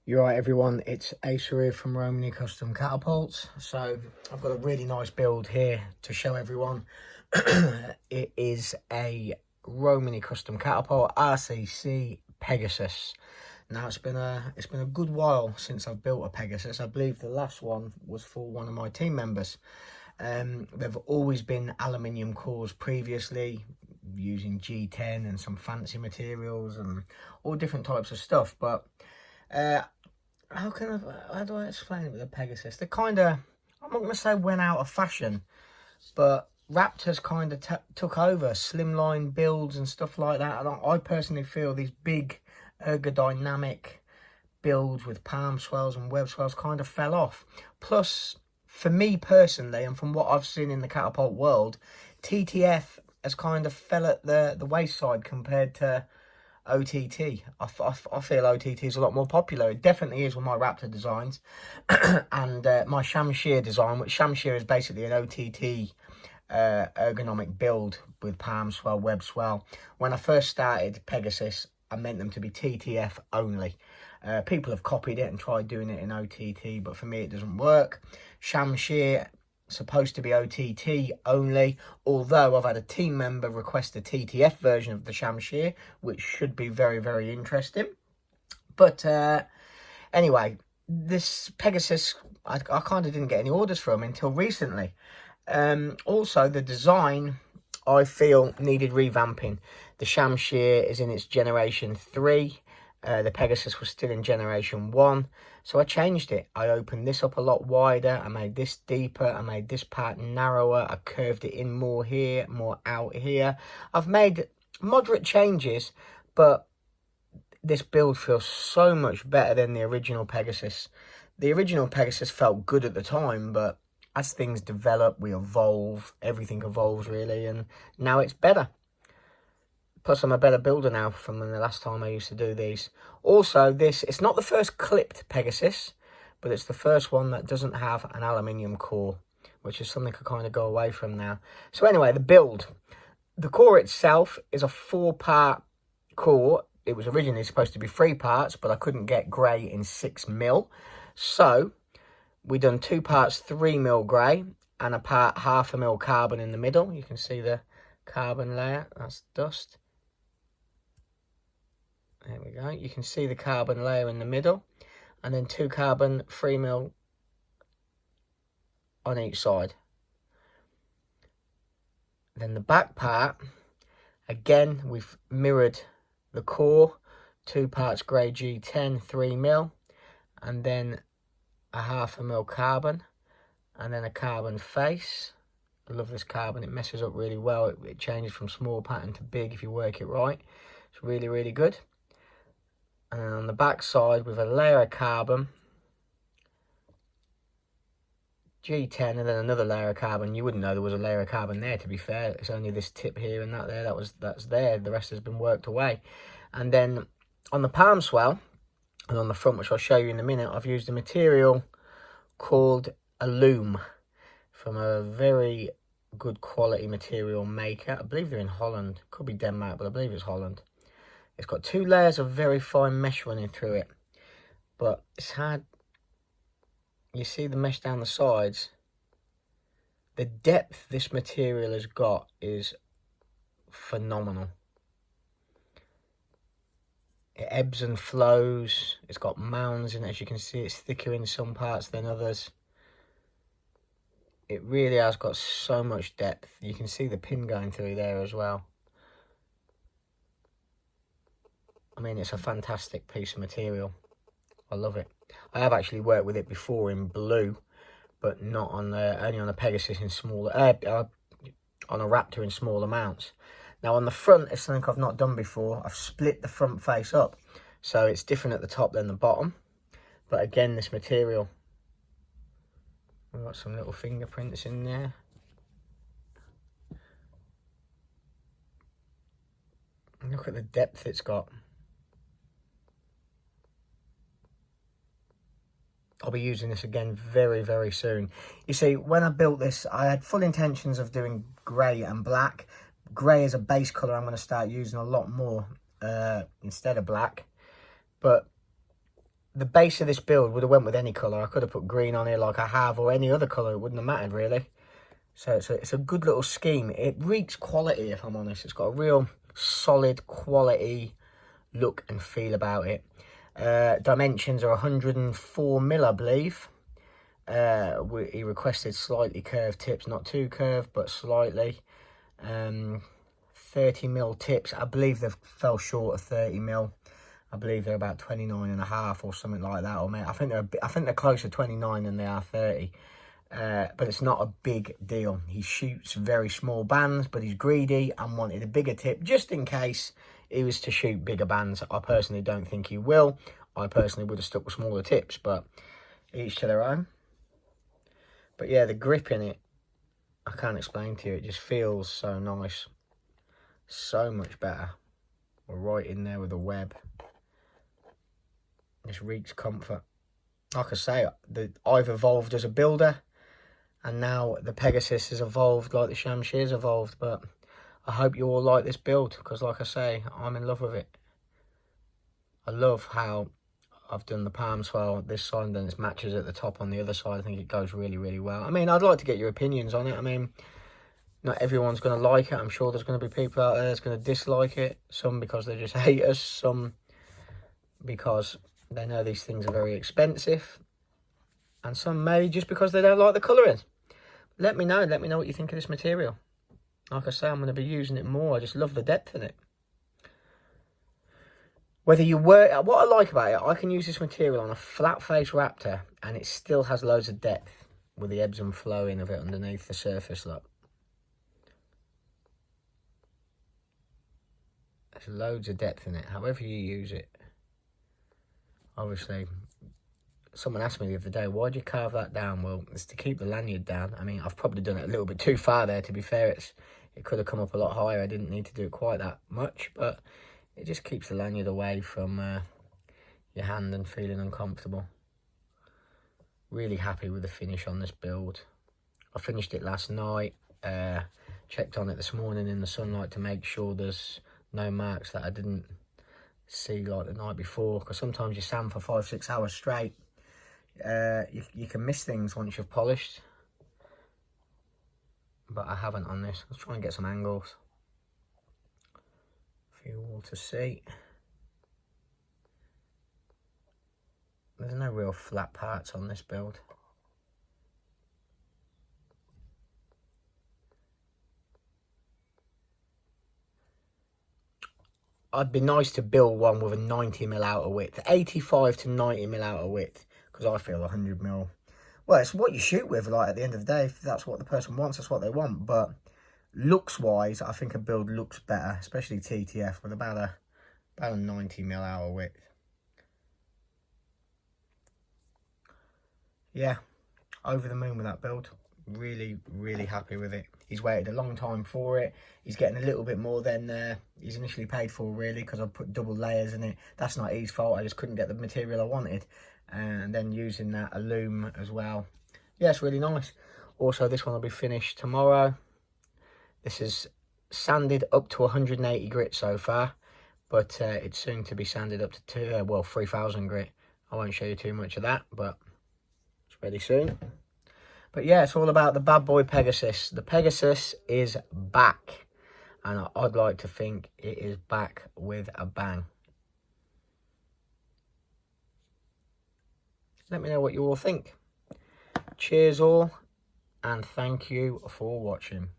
You're right, everyone, it's Asa here from Romany Custom Catapults. So I've got a really nice build here to show everyone. It is a Romany Custom Catapult RCC Pegasus. Now it's been a good while since I've built a Pegasus. I believe the last one was for one of my team members. They've always been aluminium cores previously, using G10 and some fancy materials and all different types of stuff, but how do I explain it with a Pegasus? They kind of, I'm not going to say went out of fashion, but Raptors kind of took over slimline builds and stuff like that. And I personally feel these big ergodynamic builds with palm swells and web swells kind of fell off. Plus, for me personally, and from what I've seen in the catapult world, TTF has kind of fell at the wayside compared to OTT. I feel OTT is a lot more popular. It definitely is with my Raptor designs and my Shamshir design, which Shamshir is basically an OTT ergonomic build with palm swell, web swell. When I first started Pegasus, I meant them to be TTF only. People have copied it and tried doing it in OTT, but for me it doesn't work. Shamshir supposed to be OTT only, although I've had a team member request a TTF version of the Shamshir, which should be very, very interesting. But anyway, this Pegasus, I kind of didn't get any orders from until recently. Also, the design, I feel, needed revamping. The Shamshir is in its generation 3. The Pegasus was still in generation 1. So I changed it. I opened this up a lot wider. I made this deeper. I made this part narrower. I curved it in more here, more out here. I've made moderate changes, but this build feels so much better than the original Pegasus. The original Pegasus felt good at the time, but as things develop, we evolve. Everything evolves, really, and now it's better. Plus, I'm a better builder now from the last time I used to do these. Also, it's not the first clipped Pegasus, but it's the first one that doesn't have an aluminium core, which is something I kind of go away from now. So anyway, the build. The core itself is a 4-part core. It was originally supposed to be 3 parts, but I couldn't get grey in 6mm. So we done 2 parts 3mm grey and a part 0.5mm carbon in the middle. You can see the carbon layer, that's dust. There we go. You can see the carbon layer in the middle, and then 2 carbon 3mm on each side. Then the back part, again, we've mirrored the core, 2 parts grey G10 3mm, and then a 0.5mm carbon, and then a carbon face. I love this carbon. It messes up really well. It changes from small pattern to big if you work it right. It's really, really good. And then on the back side with a layer of carbon, G10, and then another layer of carbon. You wouldn't know there was a layer of carbon there, to be fair. It's only this tip here and that there. That's there. The rest has been worked away. And then on the palm swell and on the front, which I'll show you in a minute, I've used a material called Alum from a very good quality material maker. I believe they're in Holland. Could be Denmark, but I believe it's Holland. It's got 2 layers of very fine mesh running through it, but it's hard. You see the mesh down the sides. The depth this material has got is phenomenal. It ebbs and flows. It's got mounds in it. As you can see, it's thicker in some parts than others. It really has got so much depth. You can see the pin going through there as well. I mean, it's a fantastic piece of material. I love it. I have actually worked with it before in blue, but not on only on a Pegasus in smaller, on a Raptor in small amounts. Now on the front, it's something I've not done before. I've split the front face up, so it's different at the top than the bottom. But again, this material, we've got some little fingerprints in there. Look at the depth it's got. I'll be using this again very, very soon. You see, when I built this, I had full intentions of doing grey and black. Grey is a base colour I'm going to start using a lot more instead of black. But the base of this build would have went with any colour. I could have put green on here like I have, or any other colour. It wouldn't have mattered really. So it's a good little scheme. It reeks quality, if I'm honest. It's got a real solid quality look and feel about it. Dimensions are 104 mil, I believe. He requested slightly curved tips, not too curved, but slightly. 30 mil tips. I believe they fell short of 30 mil. I believe they're about 29.5 or something like that. Or maybe, I think they're closer to 29 than they are 30. But it's not a big deal. He shoots very small bands, but he's greedy and wanted a bigger tip just in case he was to shoot bigger bands. I personally don't think he will. I personally would have stuck with smaller tips, but each to their own. But yeah, the grip in it, I can't explain to you. It just feels so nice. So much better. We're right in there with the web. This reeks comfort. Like I say, I've evolved as a builder, and now the Pegasus has evolved like the Shamshir's evolved. But I hope you all like this build, because like I say, I'm in love with it. I love how I've done the palm swell this side, and then it matches at the top on the other side. I think it goes really, really well. I mean, I'd like to get your opinions on it. I mean, not everyone's going to like it. I'm sure there's going to be people out there that's going to dislike it. Some because they just hate us. Some because they know these things are very expensive. And some maybe just because they don't like the colouring. Let me know. Let me know what you think of this material. Like I say, I'm going to be using it more. I just love the depth in it. Whether you work, what I like about it, I can use this material on a flat face Raptor and it still has loads of depth with the ebbs and flowing of it underneath the surface. Look, there's loads of depth in it, however you use it. Obviously, someone asked me the other day, why'd you carve that down? Well, it's to keep the lanyard down. I mean, I've probably done it a little bit too far there, to be fair. It could have come up a lot higher. I didn't need to do it quite that much, but it just keeps the lanyard away from your hand and feeling uncomfortable. Really happy with the finish on this build. I finished it last night. Checked on it this morning in the sunlight to make sure there's no marks that I didn't see like the night before, because sometimes you sand for 5-6 hours straight. You can miss things once you've polished, but I haven't on this. Let's try and get some angles for you all to see. There's no real flat parts on this build. I'd be nice to build one with a 90 mil outer width, 85 to 90 mil outer width, because I feel 100 mil. Well, it's what you shoot with, like, at the end of the day. If that's what the person wants, that's what they want. But looks-wise, I think a build looks better, especially TTF, with about a 90 mil outer width. Yeah, over the moon with that build. Really, really happy with it. He's waited a long time for it. He's getting a little bit more than he's initially paid for, really, because I've put double layers in it. That's not his fault. I just couldn't get the material I wanted. And then using that alum as well. Yeah, it's really nice. Also, this one will be finished tomorrow. This is sanded up to 180 grit so far, but it's soon to be sanded up to 3,000 grit. I won't show you too much of that, but it's ready soon. But yeah, it's all about the bad boy Pegasus. The Pegasus is back, and I'd like to think it is back with a bang. Let me know what you all think. Cheers all, and thank you for watching.